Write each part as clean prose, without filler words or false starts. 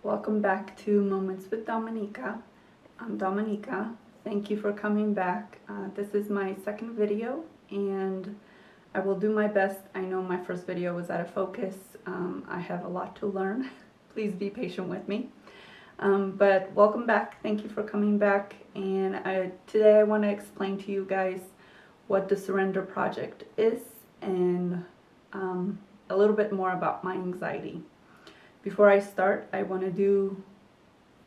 Welcome back to Moments with Dominica. I'm Dominica. Thank you for coming back. This is my second video and I will do my best. I know my first video was out of focus. I have a lot to learn. Please be patient with me. But welcome back. Thank you for coming back. And today I want to explain to you guys what the Surrender Project is and a little bit more about my anxiety. Before I start, I want to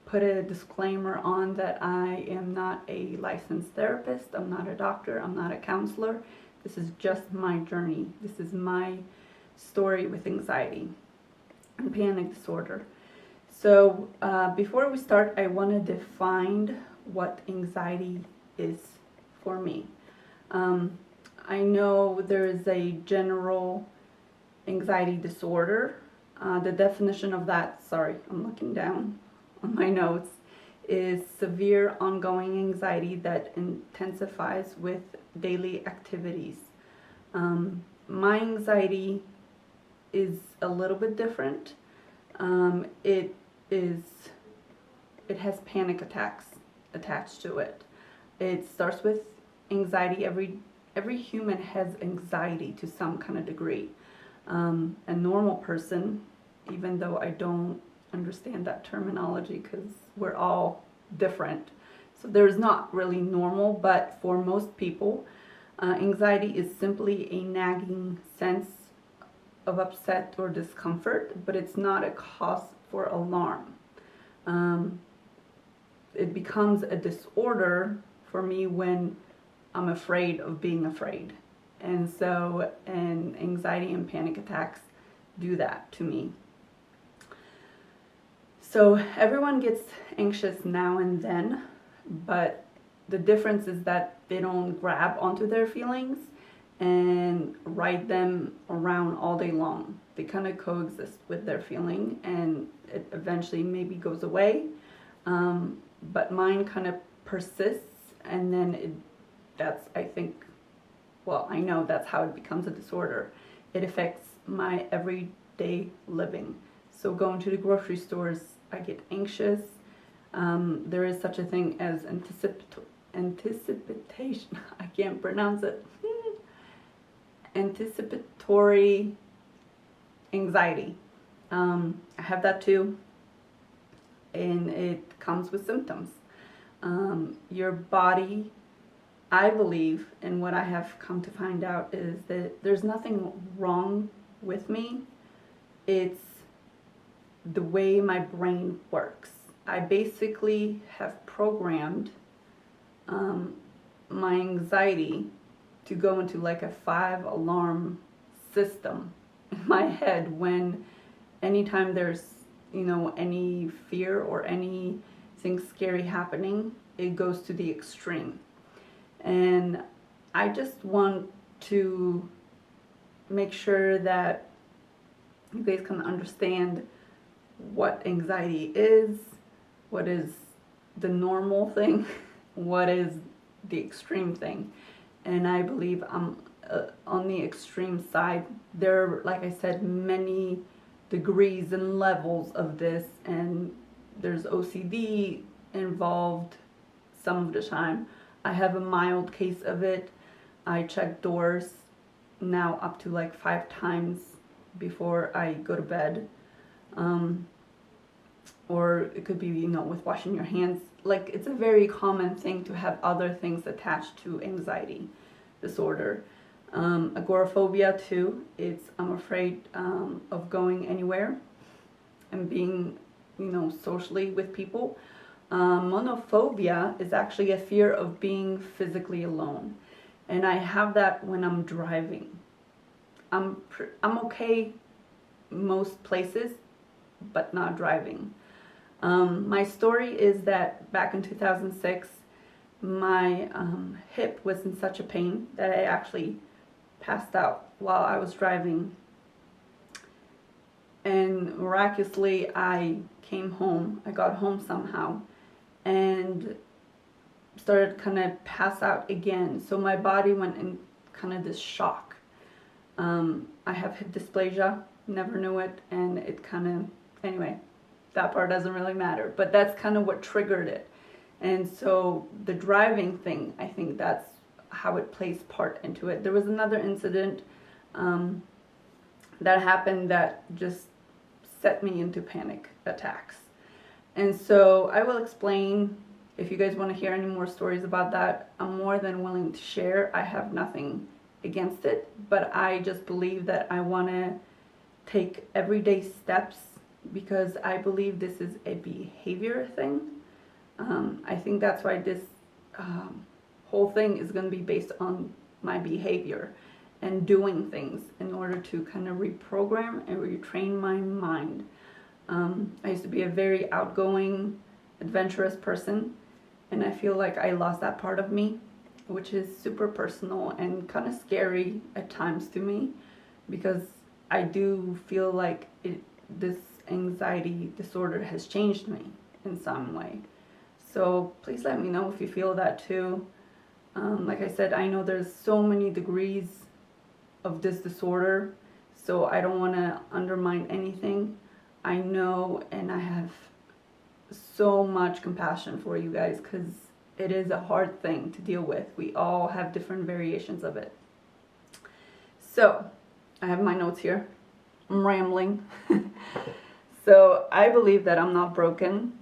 put a disclaimer on that I am not a licensed therapist, I'm not a doctor, I'm not a counselor. This is just my journey. This is my story with anxiety and panic disorder. So before we start, I want to define what anxiety is for me. I know there is a general anxiety disorder. The definition of that, sorry, I'm looking down on my notes, is severe ongoing anxiety that intensifies with daily activities. My anxiety is a little bit different. It has panic attacks attached to it. It starts with anxiety. Every human has anxiety to some kind of degree. A normal person, even though I don't understand that terminology because we're all different, so there's not really normal, but for most people, anxiety is simply a nagging sense of upset or discomfort, but it's not a cause for alarm. It becomes a disorder for me when I'm afraid of being afraid. And anxiety and panic attacks do that to me. So everyone gets anxious now and then, but the difference is that they don't grab onto their feelings and ride them around all day long. They kind of coexist with their feeling and it eventually maybe goes away. But mine kind of persists, and then I know that's how it becomes a disorder. It affects my everyday living. So going to the grocery stores, I get anxious. There is such a thing as anticipation. I can't pronounce it. Anticipatory anxiety. I have that too, and it comes with symptoms. Your body, I believe, and what I have come to find out is that there's nothing wrong with me. It's the way my brain works. I basically have programmed my anxiety to go into like a 5-alarm system in my head when anytime there's any fear or anything scary happening, it goes to the extreme. And I just want to make sure that you guys can understand what anxiety is, what is the normal thing, what is the extreme thing. And I believe I'm on the extreme side. There are, like I said, many degrees and levels of this, and there's OCD involved some of the time. I have a mild case of it. I check doors now up to like 5 times before I go to bed. Or it could be, with washing your hands. Like, it's a very common thing to have other things attached to anxiety disorder. Agoraphobia too. I'm afraid of going anywhere and being, socially with people. Monophobia is actually a fear of being physically alone, and I have that when I'm driving. I'm okay most places, but not driving. My story is that back in 2006, my hip was in such a pain that I actually passed out while I was driving. And miraculously, I came home. I got home somehow and started kind of pass out again. So my body went in kind of this shock. I have hip dysplasia, never knew it, and it kind of, anyway, that part doesn't really matter, but that's kind of what triggered it. And so the driving thing, I think that's how it plays part into it. There was another incident that happened that just set me into panic attacks. And so I will explain. If you guys want to hear any more stories about that, I'm more than willing to share. I have nothing against it, but I just believe that I want to take everyday steps because I believe this is a behavior thing. I think that's why this whole thing is going to be based on my behavior and doing things in order to kind of reprogram and retrain my mind. I used to be a very outgoing, adventurous person, and I feel like I lost that part of me, which is super personal and kind of scary at times to me, because I do feel like this anxiety disorder has changed me in some way. So please let me know if you feel that too. Like I said, I know there's so many degrees of this disorder, so I don't want to undermine anything. I know, and I have so much compassion for you guys because it is a hard thing to deal with. We all have different variations of it. So I have my notes here. I'm rambling. So I believe that I'm not broken.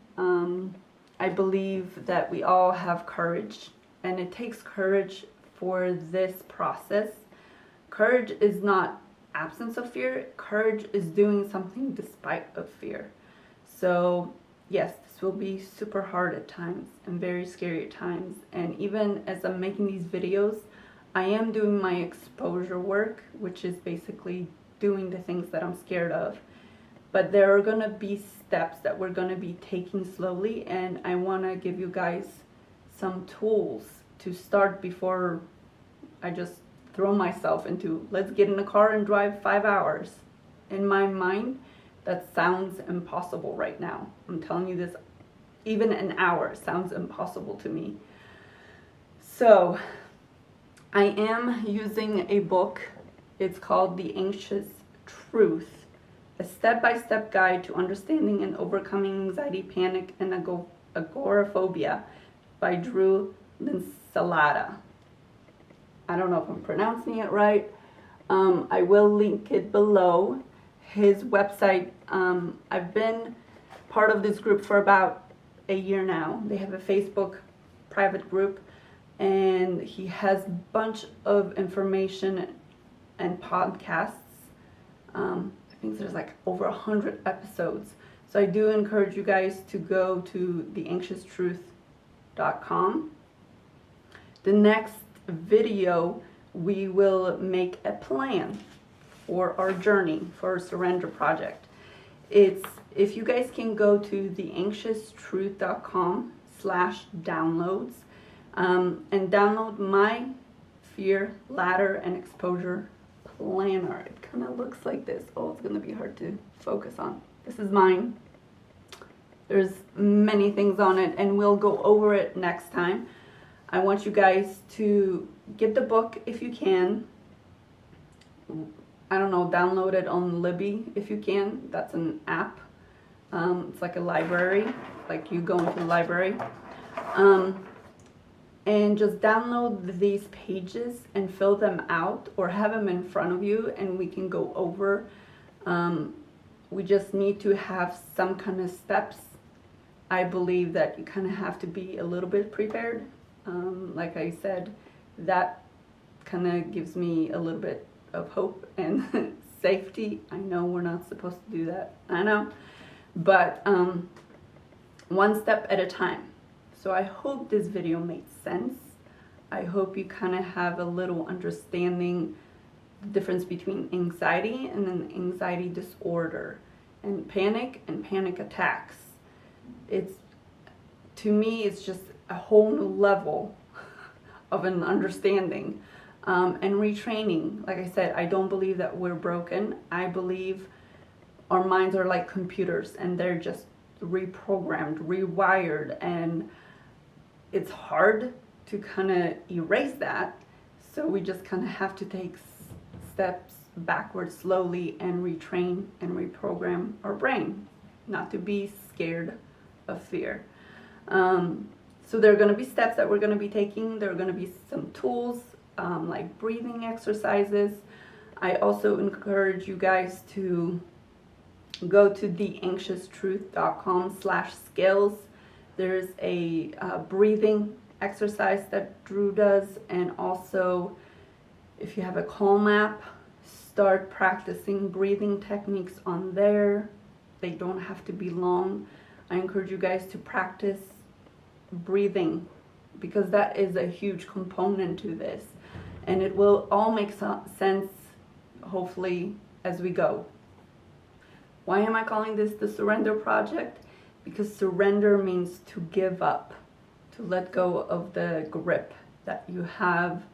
I believe that we all have courage, and it takes courage for this process. Courage is not absence of fear. Courage is doing something despite of fear. So yes, this will be super hard at times and very scary at times. And even as I'm making these videos, I am doing my exposure work, which is basically doing the things that I'm scared of. But there are going to be steps that we're going to be taking slowly, and I want to give you guys some tools to start before I just throw myself into, let's get in a car and drive 5 hours. In my mind, that sounds impossible right now. I'm telling you this, even an hour sounds impossible to me. So I am using a book. It's called The Anxious Truth, a step-by-step guide to understanding and overcoming anxiety, panic, and agoraphobia by Drew Linsalata. I don't know if I'm pronouncing it right. I will link it below. His website, I've been part of this group for about a year now. They have a Facebook private group, and he has a bunch of information and podcasts. I think there's like over 100 episodes. So I do encourage you guys to go to theanxioustruth.com. The next video, we will make a plan for our journey, for our surrender project. If you guys can go to theanxioustruth.com/downloads and download my fear, ladder, and exposure planner. It kind of looks like this. Oh, it's going to be hard to focus on. This is mine. There's many things on it, and we'll go over it next time. I want you guys to get the book if you can. I don't know, download it on Libby if you can. That's an app. It's like a library, like you go into the library. And just download these pages and fill them out or have them in front of you, and we can go over. We just need to have some kind of steps. I believe that you kind of have to be a little bit prepared. Like I said, that kind of gives me a little bit of hope and safety. I know we're not supposed to do that. I know. But one step at a time. So I hope this video made sense. I hope you kind of have a little understanding the difference between anxiety and an anxiety disorder and panic attacks. To me, it's just a whole new level of an understanding and retraining. Like I said, I don't believe that we're broken. I believe our minds are like computers, and they're just reprogrammed, rewired, and it's hard to kind of erase that. So we just kind of have to take steps backwards slowly and retrain and reprogram our brain not to be scared of fear. So there are going to be steps that we're going to be taking. There are going to be some tools like breathing exercises. I also encourage you guys to go to theanxioustruth.com/skills. There's a breathing exercise that Drew does, and also if you have a Calm app, start practicing breathing techniques on there. They don't have to be long. I encourage you guys to practice breathing because that is a huge component to this, and it will all make sense hopefully as we go. Why am I calling this the Surrender Project? Because surrender means to give up, to let go of the grip that you have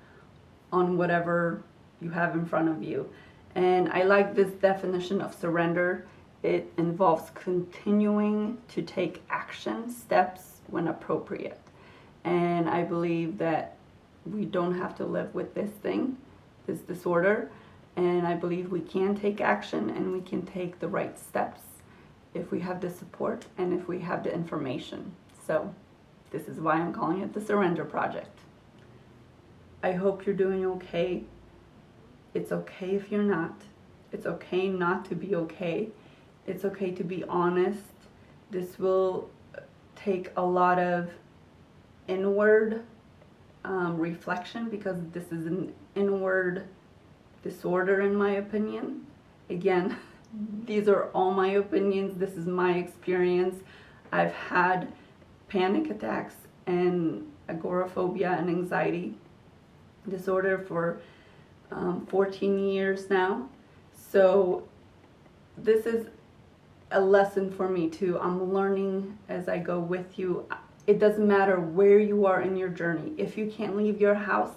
on whatever you have in front of you. And I like this definition of surrender. It involves continuing to take action steps when appropriate. And I believe that we don't have to live with this thing, this disorder. And I believe we can take action and we can take the right steps if we have the support and if we have the information. So this is why I'm calling it the Surrender Project. I hope you're doing okay. It's okay if you're not. It's okay not to be okay. It's okay to be honest. This will take a lot of inward reflection because this is an inward disorder in my opinion. Again, these are all my opinions. This is my experience. I've had panic attacks and agoraphobia and anxiety disorder for 14 years now. So this is a lesson for me too. I'm learning as I go with you. It doesn't matter where you are in your journey. If you can't leave your house,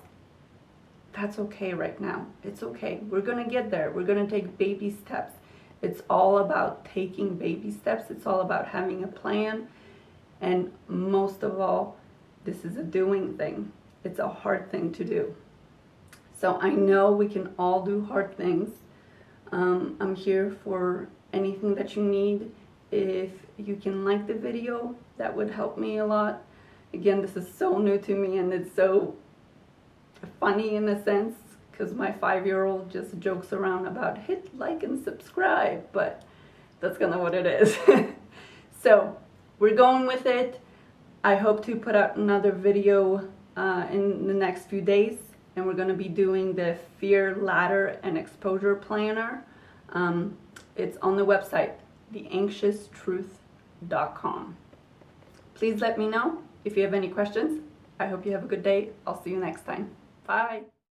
that's okay right now. It's okay. We're going to get there. We're going to take baby steps. It's all about taking baby steps. It's all about having a plan. And most of all, this is a doing thing. It's a hard thing to do. So I know we can all do hard things. I'm here for anything that you need. If you can like the video, that would help me a lot. Again, this is so new to me and it's so funny in a sense because my 5-year-old just jokes around about hit like and subscribe, but that's kind of what it is. So we're going with it. I hope to put out another video in the next few days, and we're going to be doing the fear ladder and exposure planner. It's on the website theanxioustruth.com. Please let me know if you have any questions. I hope you have a good day. I'll see you next time. Bye.